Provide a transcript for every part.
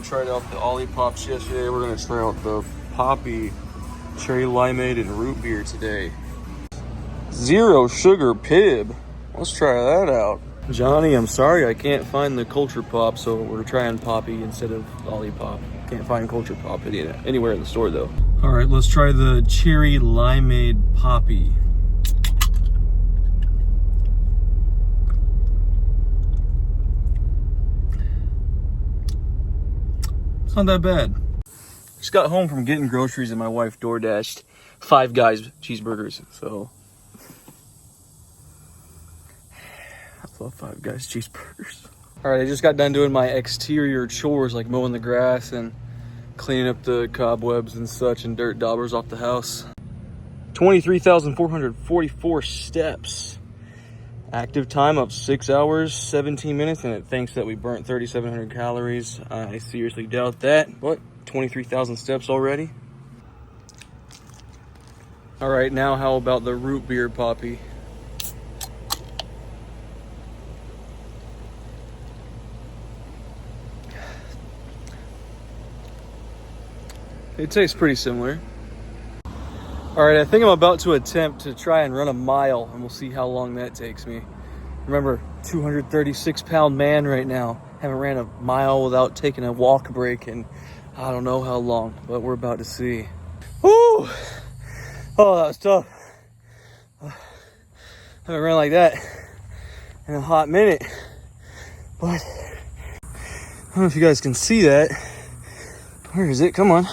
tried out the Olipops yesterday. We're gonna try out the Poppi cherry limeade and root beer today. Zero sugar pib. Let's try that out. Johnny, I'm sorry I can't find the Culture Pop, so we're trying Poppi instead of Olipop. Can't find Culture Pop anywhere in the store though. All right, let's try the cherry limeade Poppi. It's not that bad. Just got home from getting groceries and my wife DoorDashed Five Guys cheeseburgers, so I love Five Guys cheeseburgers. All right, I just got done doing my exterior chores like mowing the grass and cleaning up the cobwebs and such and dirt daubers off the house. 23,444 steps. Active time of 6 hours, 17 minutes, and it thinks that we burnt 3,700 calories. I seriously doubt that, but 23,000 steps already. All right, now how about the root beer Poppi? It tastes pretty similar. All right, I think I'm about to attempt to try and run a mile, and we'll see how long that takes me. Remember, 236-pound man right now. Haven't ran a mile without taking a walk break in I don't know how long, but we're about to see. Woo! Oh, that was tough. Haven't run like that in a hot minute, but I don't know if you guys can see that. Where is it? Come on.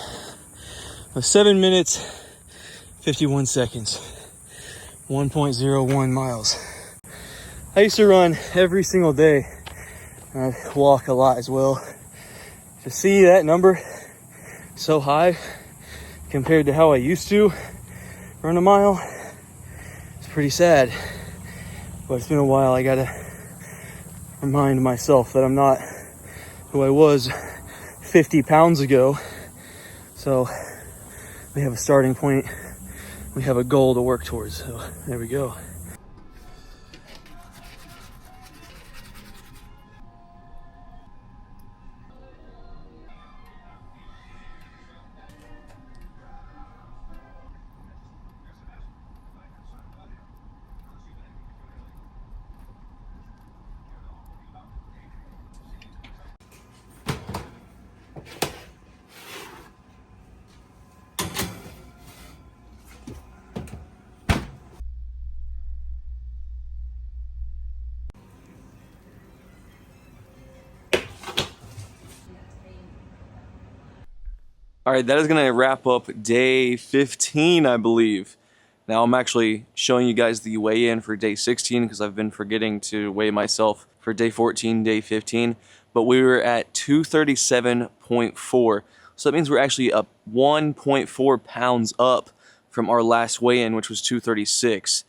7 minutes, 51 seconds, 1.01 miles. I used to run every single day, and I'd walk a lot as well. To see that number so high compared to how I used to run a mile, it's pretty sad. But it's been a while. I gotta remind myself that I'm not who I was 50 pounds ago. So we have a starting point. We have a goal to work towards. So there we go. All right, that is gonna wrap up day 15, I believe. Now I'm actually showing you guys the weigh-in for day 16 because I've been forgetting to weigh myself for day 14, day 15. But we were at 237.4. So that means we're actually up 1.4 pounds up from our last weigh-in, which was 236.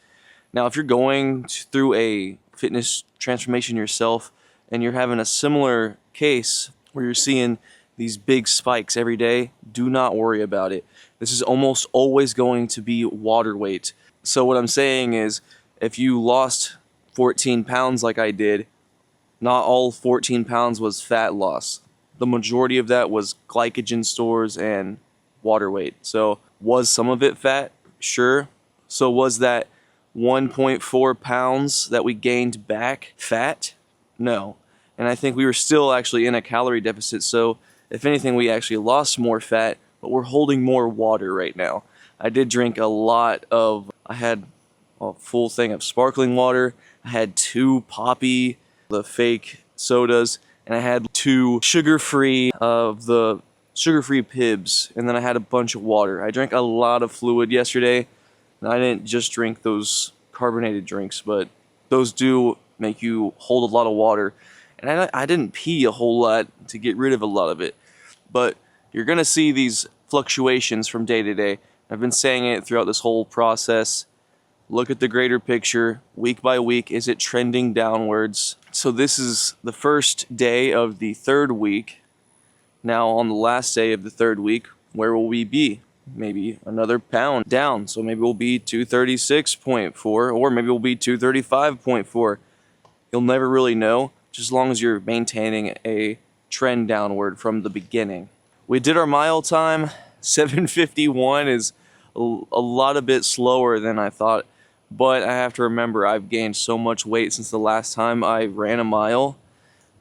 Now, if you're going through a fitness transformation yourself and you're having a similar case where you're seeing these big spikes every day, do not worry about it. This is almost always going to be water weight. So what I'm saying is, if you lost 14 pounds like I did, not all 14 pounds was fat loss. The majority of that was glycogen stores and water weight. So was some of it fat? Sure. So was that 1.4 pounds that we gained back fat? No. And I think we were still actually in a calorie deficit. So if anything, we actually lost more fat, but we're holding more water right now. I did drink a lot of, I had a full thing of sparkling water. I had 2 Poppi, the fake sodas, and I had 2 sugar-free of the sugar-free Pibs, and then I had a bunch of water. I drank a lot of fluid yesterday, and I didn't just drink those carbonated drinks, but those do make you hold a lot of water. And I didn't pee a whole lot to get rid of a lot of it. But you're going to see these fluctuations from day to day. I've been saying it throughout this whole process. Look at the greater picture. Week by week, is it trending downwards? So this is the first day of the 3rd week. Now on the last day of the 3rd week, where will we be? Maybe another pound down. So maybe we'll be 236.4 or maybe we'll be 235.4. You'll never really know. Just as long as you're maintaining a trend downward from the beginning. We did our mile time. 7:51 is a lot a bit slower than I thought, but I have to remember I've gained so much weight since the last time I ran a mile.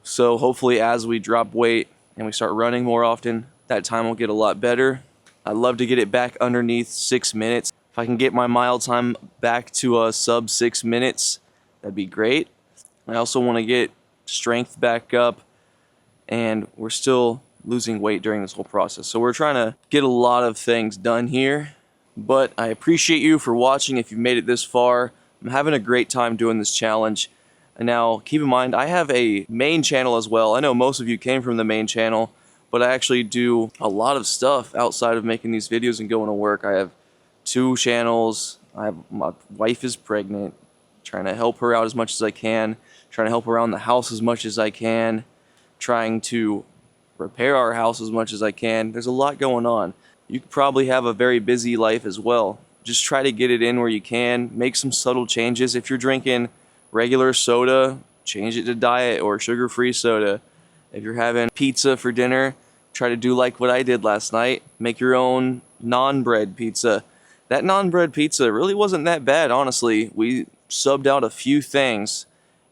So hopefully as we drop weight and we start running more often, that time will get a lot better. I'd love to get it back underneath 6 minutes. If I can get my mile time back to a sub 6 minutes, that'd be great. I also want to get strength back up, and we're still losing weight during this whole process. So we're trying to get a lot of things done here, but I appreciate you for watching if you've made it this far. I'm having a great time doing this challenge. And now keep in mind, I have a main channel as well. I know most of you came from the main channel, but I actually do a lot of stuff outside of making these videos and going to work. I have 2 channels. My wife is pregnant, trying to help her out as much as I can, trying to help around the house as much as I can, trying to repair our house as much as I can. There's a lot going on. You could probably have a very busy life as well. Just try to get it in where you can. Make some subtle changes. If you're drinking regular soda, change it to diet or sugar-free soda. If you're having pizza for dinner, try to do like what I did last night. Make your own non-bread pizza. That non-bread pizza really wasn't that bad, honestly. We subbed out a few things,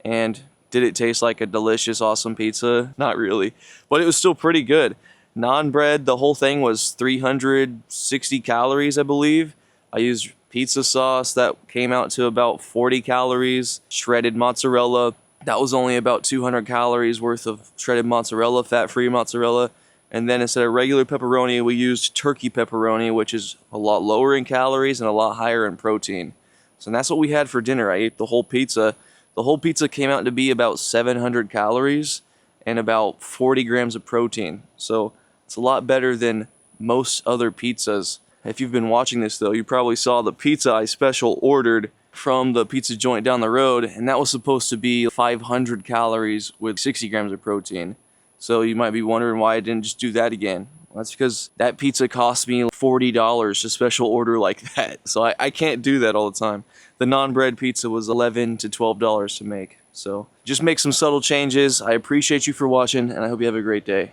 and did it taste like a delicious, awesome pizza? Not really, but it was still pretty good. Non-bread, the whole thing was 360 calories, I believe. I used pizza sauce that came out to about 40 calories. Shredded mozzarella, that was only about 200 calories worth of shredded mozzarella, fat-free mozzarella. And then instead of regular pepperoni, we used turkey pepperoni, which is a lot lower in calories and a lot higher in protein. So that's what we had for dinner. I ate the whole pizza. The whole pizza came out to be about 700 calories and about 40 grams of protein. So it's a lot better than most other pizzas. If you've been watching this though, you probably saw the pizza I special ordered from the pizza joint down the road, and that was supposed to be 500 calories with 60 grams of protein. So you might be wondering why I didn't just do that again. Well, that's because that pizza cost me $40 to special order like that. So I can't do that all the time. The non-bread pizza was $11 to $12 to make. So just make some subtle changes. I appreciate you for watching, and I hope you have a great day.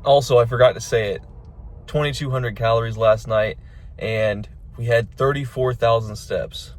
Also, I forgot to say it. 2,200 calories last night, and we had 34,000 steps.